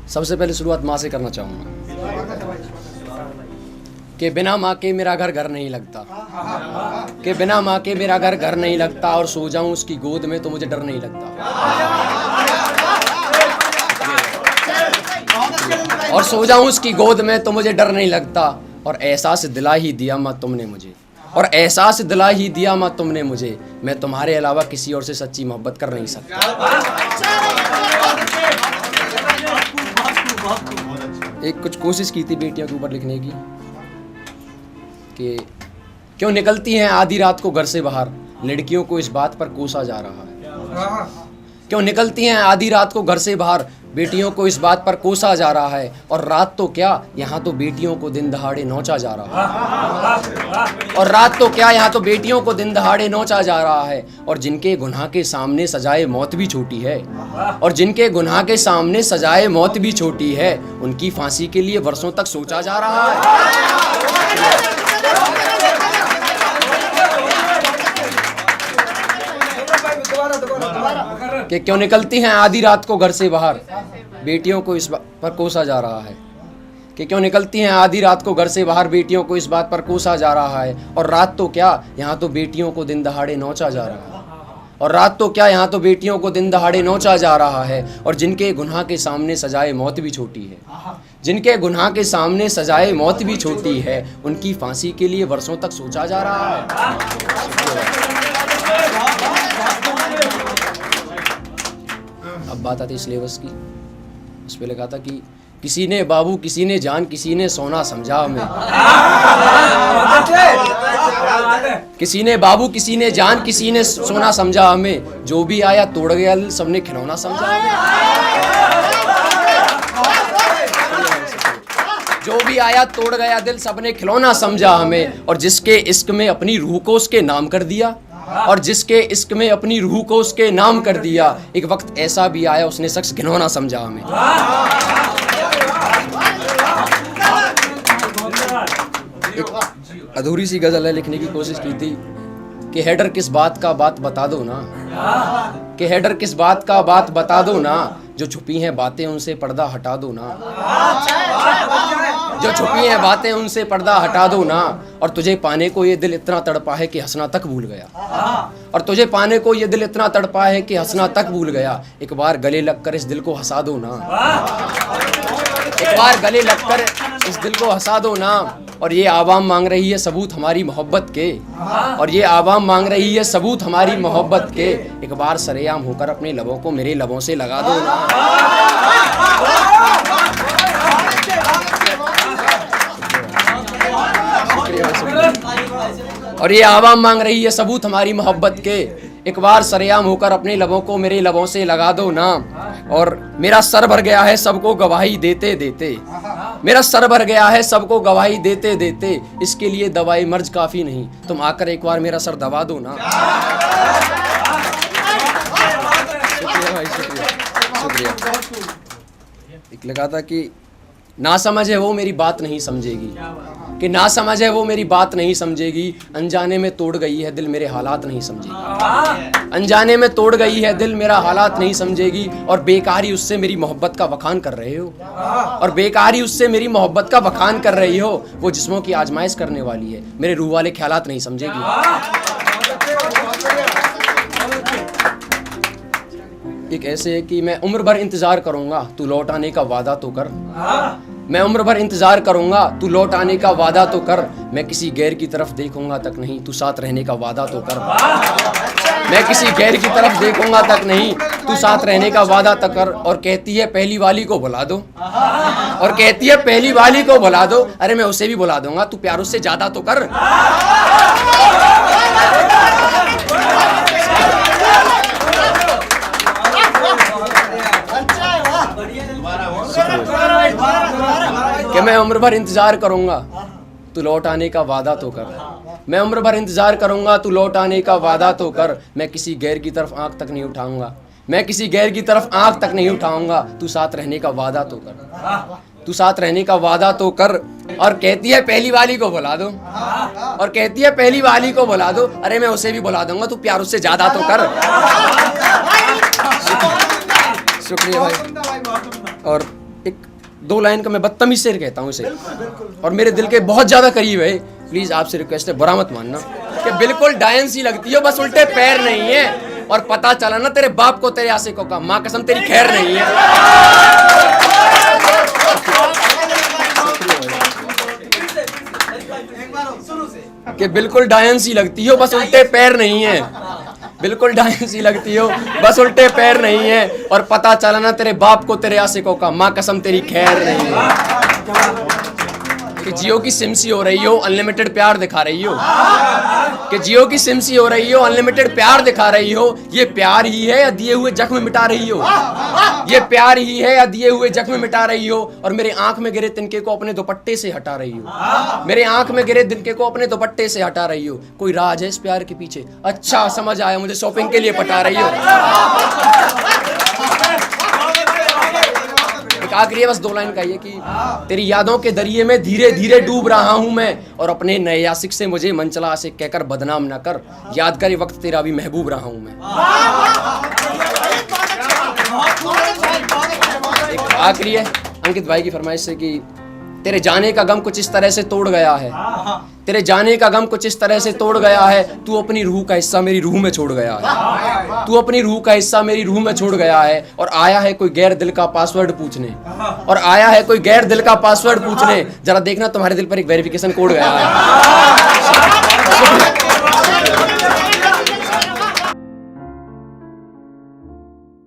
सबसे पहले शुरुआत माँ से करना चाहूँगा कि बिना माँ के मेरा घर नहीं लगता, कि बिना माँ के मेरा घर नहीं लगता, और सो जाऊं उसकी गोद में तो मुझे डर नहीं लगता, और सो जाऊं उसकी गोद में तो मुझे डर नहीं लगता। और एहसास दिला ही दिया माँ तुमने मुझे, और एहसास दिला ही दिया माँ तुमने मुझे, मैं तुम्हारे अलावा किसी और से सच्ची मोहब्बत कर नहीं सकता। एक कुछ कोशिश की थी बेटियों के ऊपर लिखने की कि क्यों निकलती हैं आधी रात को घर से बाहर, लड़कियों को इस बात पर कोसा जा रहा है। क्यों निकलती हैं आधी रात को घर से बाहर, बेटियों को इस बात पर कोसा जा रहा है, और रात तो क्या यहाँ तो बेटियों को दिन दहाड़े नोचा जा रहा है, और रात तो क्या यहाँ तो बेटियों को दिन दहाड़े नोचा जा रहा है। और जिनके गुनाह के सामने सजाए मौत भी छोटी है, और जिनके गुनाह के सामने सजाए मौत भी छोटी है, उनकी फांसी के लिए वर्षों तक सोचा जा रहा है। कि क्यों निकलती हैं आधी रात को घर से बाहर, बेटियों को इस बात पर कोसा जा रहा है, कि क्यों निकलती हैं आधी रात को घर से बाहर, बेटियों को इस बात पर कोसा जा रहा है। और रात तो क्या यहाँ तो बेटियों को दिन दहाड़े नोचा जा रहा है, और रात तो क्या यहाँ तो बेटियों को दिन दहाड़े नोचा जा रहा है। और जिनके गुनाह के सामने सजाए मौत भी छोटी है, जिनके गुनाह के सामने सजाए मौत भी छोटी है, उनकी फांसी के लिए वर्षों तक सोचा जा रहा है। अब बात आती सिलेबस की। उस पर लिखा था कि किसी ने बाबू, किसी ने जान, किसी ने सोना समझा हमें, किसी ने बाबू, किसी ने जान, किसी ने सोना समझा हमें, जो भी आया तोड़ गया दिल सबने खिलौना समझा हमें, जो भी आया तोड़ गया दिल सबने खिलौना समझा हमें। और जिसके इश्क में अपनी रूह को उसके नाम कर दिया, और जिसके इश्क में अपनी रूह को उसके नाम कर दिया, एक वक्त ऐसा भी आया उसने शख्स घिनौना समझा हमें। एक अधूरी सी गजल है, लिखने की कोशिश की थी कि हेडर किस बात का बात बता दो ना, कि हेडर किस बात का बात बता दो ना, जो छुपी हैं बातें उनसे पर्दा हटा दो ना, जो छुपी हैं बातें उनसे पर्दा हटा दो ना। और तुझे पाने को ये दिल इतना तड़पा है कि हंसना तक भूल गया, और तुझे पाने को ये दिल इतना तड़पा है कि हंसना तक भूल गया। एक बार गले लगकर इस दिल को हंसा दो ना, एक बार गले लगकर इस दिल को हंसा दो ना। और ये आवाम मांग रही है सबूत हमारी मोहब्बत के, और ये आवाम मांग रही है सबूत हमारी मोहब्बत के, एक बार सरेआम होकर अपने लबों को मेरे लबों से लगा दो ना। और ये आवाम मांग रही है सबूत हमारी मोहब्बत के, एक बार सरेआम होकर अपने लबों को मेरे लबों से लगा दो ना। और मेरा सर भर गया है सबको गवाही देते देते, मेरा सर भर गया है सबको गवाही देते देते, इसके लिए दवाई मर्ज काफी नहीं, तुम आकर एक बार मेरा सर दबा दो ना। शुक्रिया भाई, शुक्रिया। एक लगा था कि ना समझ है वो मेरी बात नहीं समझेगी, कि ना समझ है वो मेरी बात नहीं समझेगी, अनजाने में तोड़ गई है दिल मेरे हालात नहीं समझेगी, अनजाने में तोड़ गई है दिल मेरा हालात नहीं समझेगी। और बेकारी उससे मेरी मोहब्बत का बखान कर रहे हो, और बेकारी उससे मेरी मोहब्बत का बखान कर रही हो, वो जिस्मों की आजमाइश करने वाली है, मेरे रूह वाले ख्यालात नहीं समझेगी। एक ऐसे है कि मैं उम्र भर इंतजार करूंगा तू लौट आने का वादा तो कर, मैं उम्र भर इंतजार करूंगा तू लौट आने का वादा तो कर, मैं किसी गैर की तरफ देखूंगा तक नहीं तू साथ रहने का वादा तो कर, मैं किसी गैर की तरफ देखूंगा तक नहीं तू साथ रहने का वादा तो कर। और कहती है पहली वाली को बुला दो, और कहती है पहली वाली को बुला दो, अरे मैं उसे भी बुला दूंगा तू प्यार उससे ज्यादा तो कर। कि मैं उम्र भर इंतजार करूंगा तू लौट आने का वादा तो कर, मैं उम्र भर इंतजार करूंगा तू लौट आने का वादा तो कर, मैं किसी गैर की तरफ आंख तक नहीं उठाऊंगा, मैं किसी गैर की तरफ आंख तक नहीं उठाऊंगा, तू साथ रहने का वादा तो कर, तू साथ रहने का वादा तो कर। और कहती है पहली वाली को बुला दो, और कहती है पहली वाली को बुला दो, अरे मैं उसे भी बुला दूंगा तू प्यार उससे ज्यादा तो कर। शुक्रिया भाई। और एक 2 लाइन का मैं बदतमीज से कहता हूँ इसे, और मेरे दिल के बहुत ज्यादा करीब है। प्लीज आपसे रिक्वेस्ट है, बुरा मत मानना, कि बिल्कुल डायन सी लगती हो, बस उल्टे पैर नहीं है, और पता चला ना तेरे बाप को तेरे आशिकों का, माँ कसम तेरी खैर नहीं है। कि बिल्कुल डायन सी लगती हो, बस उल्टे पैर नहीं है, बिल्कुल डायन सी लगती हो, बस उल्टे पैर नहीं है, और पता चला ना तेरे बाप को तेरे आशिकों का, माँ कसम तेरी खैर नहीं है। कि जियो की सिम सी हो रही हो, अनलिमिटेड प्यार दिखा रही हो, कि जियो की सिम सी हो रही हो, अनलिमिटेड प्यार दिखा रही हो, ये प्यार ही है या दिए हुए जख्म मिटा रही हो, ये प्यार ही है या दिए हुए जख्म मिटा रही हो, और मेरे आंख में गिरे तिनके को अपने दुपट्टे से हटा रही हो, मेरे आंख में गिरे तिनके को अपने दुपट्टे से हटा रही हो। कोई राज है इस प्यार के पीछे? अच्छा समझ आया, मुझे शॉपिंग के लिए पटा रही हो। एक आखिरी है बस 2 लाइन का ये कि तेरी यादों के दरिए में धीरे धीरे डूब रहा हूं मैं, और अपने नए आशिक से मुझे मनचला से कहकर बदनाम न कर, याद कर ये वक्त तेरा भी महबूब रहा हूं मैं। एक आखिरी है अंकित भाई की फरमाइश से कि तेरे जाने का गम कुछ इस तरह से तोड़ गया है, तेरे जाने का गम कुछ इस तरह से तोड़ गया है, तू अपनी रूह का हिस्सा मेरी रूह में छोड़ गया है, तू अपनी रूह का हिस्सा मेरी रूह में छोड़ गया है, और आया है कोई गैर दिल का पासवर्ड पूछने, और आया है कोई गैर दिल का पासवर्ड पूछने, जरा देखना तुम्हारे दिल पर एक वेरिफिकेशन कोड गया है।